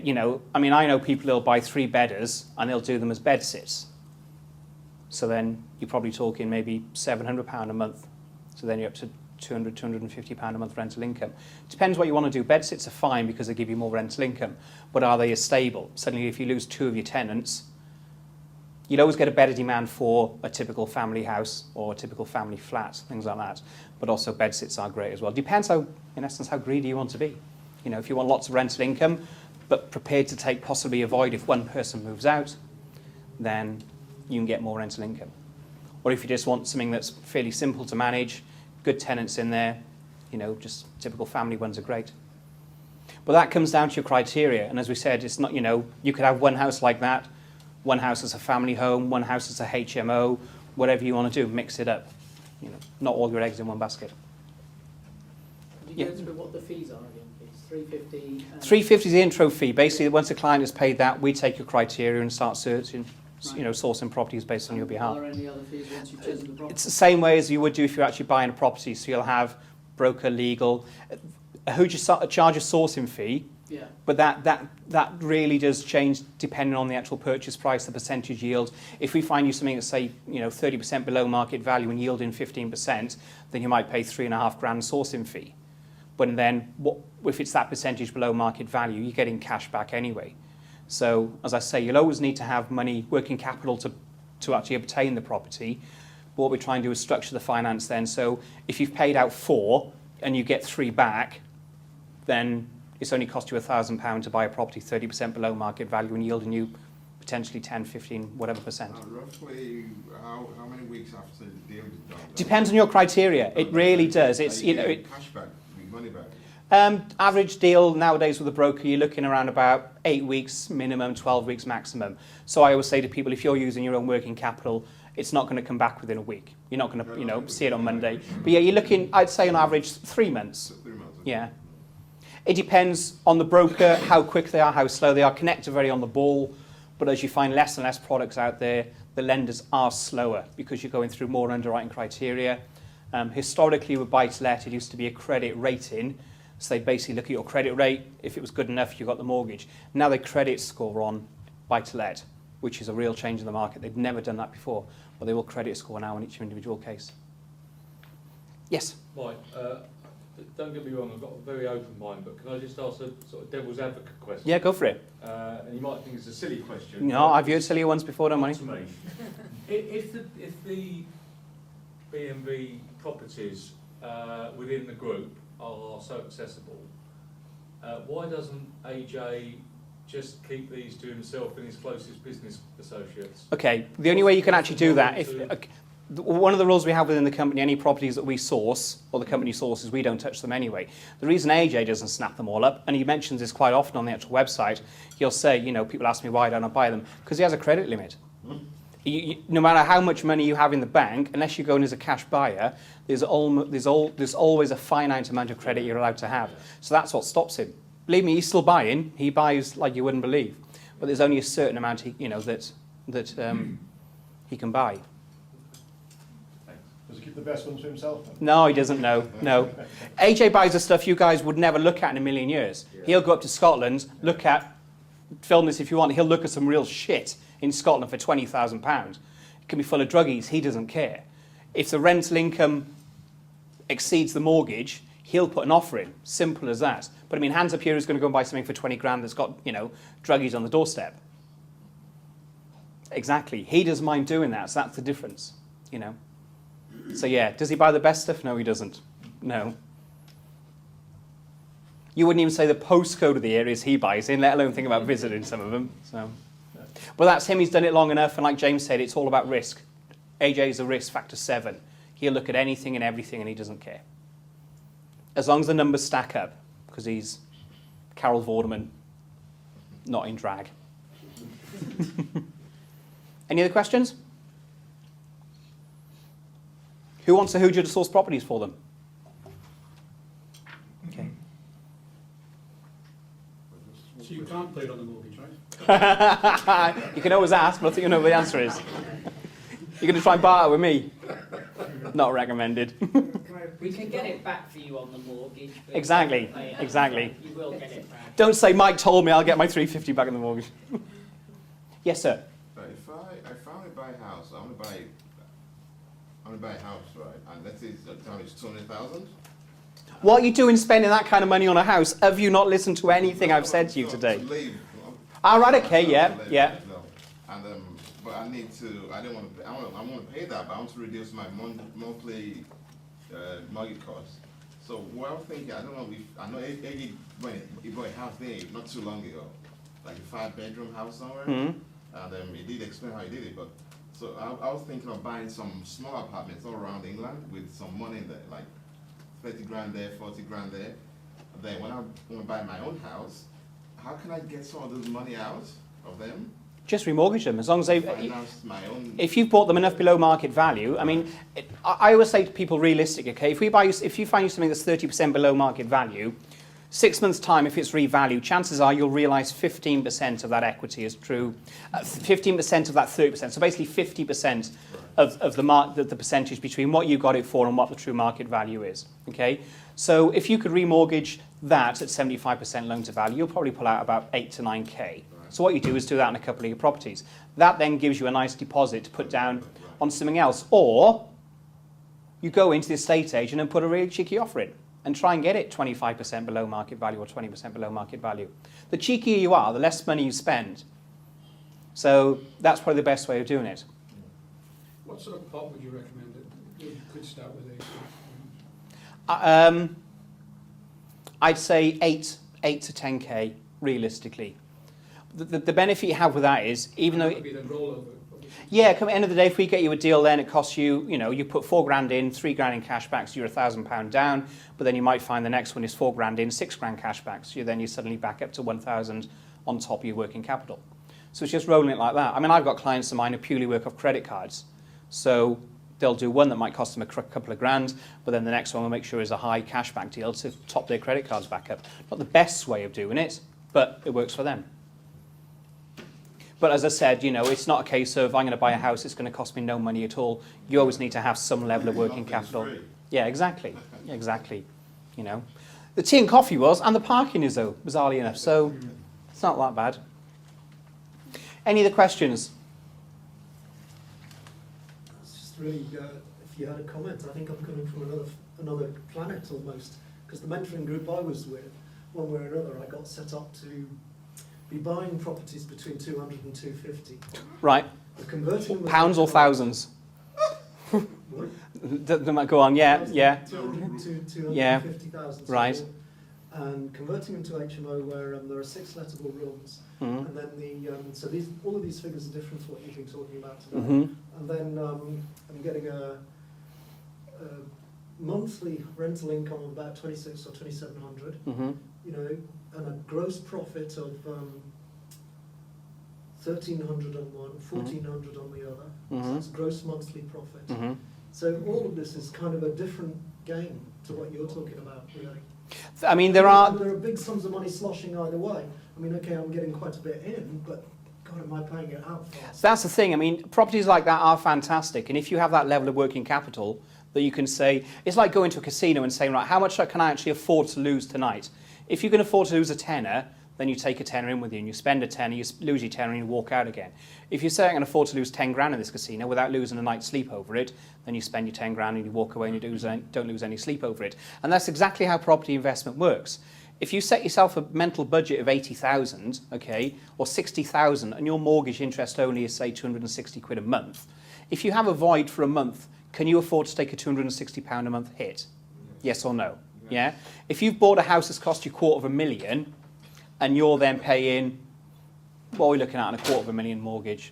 You know, I mean, I know people who'll buy 3-bedders and they'll do them as bed sits. So then you're probably talking maybe £700 a month. So then you're up to £200, £250 a month rental income. Depends what you want to do. Bed sits are fine because they give you more rental income, but are they as stable? Suddenly, if you lose 2 of your tenants, you'll always get a better demand for a typical family house or a typical family flat, things like that. But also bed sits are great as well. Depends how, in essence, how greedy you want to be. You know, if you want lots of rental income, but prepared to take possibly a void if one person moves out, then you can get more rental income. Or if you just want something that's fairly simple to manage, good tenants in there, you know, just typical family ones are great. But that comes down to your criteria. And as we said, it's not, you know, you could have one house like that, one house as a family home, one house as a HMO, whatever you want to do, mix it up. You know, not all your eggs in one basket. Could you go through what the fees are again, please? £350. £350 is the intro fee. Basically, once a client has paid that, we take your criteria and start searching, you know, sourcing properties based on your behalf. Are there any other fees once you've chosen the property? It's the same way as you would do if you're actually buying a property. So you'll have broker, legal. Ahuja charge a sourcing fee, Yeah. but that really does change depending on the actual purchase price, the percentage yield. If we find you something that's, say, you know, 30% below market value and yielding 15%, then you might pay £3,500 sourcing fee. But then, if it's that percentage below market value, you're getting cash back anyway. So, as I say, you'll always need to have money, working capital to actually obtain the property. But what we try and do is structure the finance then. So, if you've paid out 4 and you get 3 back, then it's only cost you £1,000 to buy a property 30% below market value and yielding you potentially 10, 15, whatever percent. Roughly, how many weeks after the deal is done? Depends on your criteria. It really does. It's, you know, cash back, money back. Average deal nowadays with a broker, you're looking around about 8 weeks minimum, 12 weeks maximum. So I always say to people, if you're using your own working capital, it's not going to come back within a week. You're not going to, you know, see it on Monday. But yeah, you're looking, I'd say on average, 3 months. 3 months. Yeah. It depends on the broker, how quick they are, how slow they are. Connect are very on the ball, but as you find less and less products out there, the lenders are slower because you're going through more underwriting criteria. Historically, with buy-to-let, it used to be a credit rating. So they basically look at your credit rate. If it was good enough, you got the mortgage. Now they credit score on buy-to-let, which is a real change in the market. They've never done that before, but they will credit score now on each individual case. Yes? Right. Don't get me wrong, I've got a very open mind, but can I just ask a sort of devil's advocate question? Yeah, go for it. And you might think it's a silly question. No, I've heard silly ones before, don't Not I? to me. If the B&B properties within the group are so accessible, why doesn't AJ just keep these to himself and his closest business associates? Okay, the only way you can actually do that, one of the rules we have within the company, any properties that we source, or the company sources, we don't touch them anyway. The reason AJ doesn't snap them all up, and he mentions this quite often on the actual website, he'll say, you know, people ask me why don't I buy them? Because he has a credit limit. No matter how much money you have in the bank, unless you go in as a cash buyer, there's always a finite amount of credit you're allowed to have. So that's what stops him. Believe me, he's still buying. He buys like you wouldn't believe. But there's only a certain amount that he can buy. Does he keep the best ones for himself then? No, he doesn't, no. AJ buys the stuff you guys would never look at in a million years. Yeah. He'll go up to Scotland, film this if you want, he'll look at some real shit in Scotland for £20,000. It can be full of druggies, he doesn't care. If the rental income exceeds the mortgage, he'll put an offer in, simple as that. But I mean, hands up here is going to go and buy something for 20 grand that's got, you know, druggies on the doorstep. Exactly, he doesn't mind doing that, so that's the difference, you know. So yeah, does he buy the best stuff? No, he doesn't. No. You wouldn't even say the postcode of the areas he buys in, let alone think about visiting some of them. So, but that's him. He's done it long enough, and like James said, it's all about risk. AJ's a risk factor 7. He'll look at anything and everything, and he doesn't care. As long as the numbers stack up, because he's Carol Vorderman, not in drag. Any other questions? Who wants Ahuja to source properties for them? Okay. So you can't put it on the mortgage, right? You can always ask, but I think you know what the answer is. You're going to try and barter with me? Not recommended. Can I We can get it back for you on the mortgage. But Exactly, you have to pay it exactly. upfront. You will get it back. Don't say Mike told me I'll get my 350 back in the mortgage. Yes, sir. But if I want to buy a house, I want to buy a house, right? And let's say the town is 200,000. What are you doing spending that kind of money on a house? Have you not listened to anything I've said to you So, today? To leave, All right, okay, yeah, to yeah. And but I need to. I don't want to. I want to pay that, but I want to reduce my monthly mortgage costs. So what I'm thinking, I don't know if I know AJ he bought a house there not too long ago, like a 5-bedroom house somewhere, Mhm. and he did explain how he did it. But so I was thinking of buying some small apartments all around England with some money in there, like 30 grand there, 40 grand there. And then when I want to buy my own house, how can I get some of this money out of them? Just remortgage them as long as they. Finance my own. If you've bought them enough below market value, I mean, I always say to people, realistic, okay, if you find you something that's 30% below market value, 6 months' time, if it's revalued, chances are you'll realise 15% of that equity is true, 15% of that 30%. So basically 50% of the percentage between what you got it for and what the true market value is. Okay, so if you could remortgage that at 75% loan to value, you'll probably pull out about 8 to 9k. So what you do is do that on a couple of your properties. That then gives you a nice deposit to put down on something else. Or you go into the estate agent and put a really cheeky offer in and try and get it 25% below market value or 20% below market value. The cheekier you are, the less money you spend. So that's probably the best way of doing it. What sort of pot would you recommend that you could start with? I'd say 8 to 10k realistically. The benefit you have with that is, even though... That would be the rollover. Yeah, at the end of the day, if we get you a deal, then it costs you, you put 4 grand in, 3 grand in cash back, so you're £1,000 down, but then you might find the next one is 4 grand in, 6 grand cash back, so then you're suddenly back up to 1,000 on top of your working capital. So it's just rolling it like that. I mean, I've got clients of mine who purely work off credit cards, so they'll do one that might cost them a couple of grand, but then the next one will make sure is a high cashback deal to top their credit cards back up. Not the best way of doing it, but it works for them. But as I said, it's not a case of I'm going to buy a house, it's going to cost me no money at all. You always need to have some level of working capital. Yeah, exactly. Yeah, exactly. The tea and coffee was, and the parking is though, bizarrely enough. So it's not that bad. Any other questions? It's just really, if you had a comment, I think I'm coming from another planet almost, because the mentoring group I was with, one way or another, I got set up to be buying properties between 200 and 250. Right. Converting them Pounds or thousands? They might go on, yeah. 200 to 250,000. Yeah. Right. And converting them to HMO where there are 6 lettable rooms. Mhm. And then so all of these figures are different to what you've been talking about today. Mhm. And then I'm getting a monthly rental income of about 26 or 2,700. Mhm. And a gross profit of 1,300 on one, 1,400 on the other. So Mhm. that's gross monthly profit. Mhm. So all of this is kind of a different game to what you're talking about, really. I mean, there are big sums of money sloshing either way. I mean, okay, I'm getting quite a bit in, but God, am I paying it out fast? That's the thing. I mean, properties like that are fantastic. And if you have that level of working capital that you can say, it's like going to a casino and saying, right, how much can I actually afford to lose tonight? If you can afford to lose a tenner, then you take a tenner in with you and you spend a tenner, you lose your tenner and you walk out again. If you say I can afford to lose 10 grand in this casino without losing a night's sleep over it, then you spend your 10 grand and you walk away and you don't lose any sleep over it. And that's exactly how property investment works. If you set yourself a mental budget of 80,000, okay, or 60,000, and your mortgage interest only is, say, 260 quid a month, if you have a void for a month, can you afford to take a £260 a month hit? Yes or no? Yeah? If you've bought a house that's cost you £250,000, and you're then paying, what are we looking at on a £250,000 mortgage?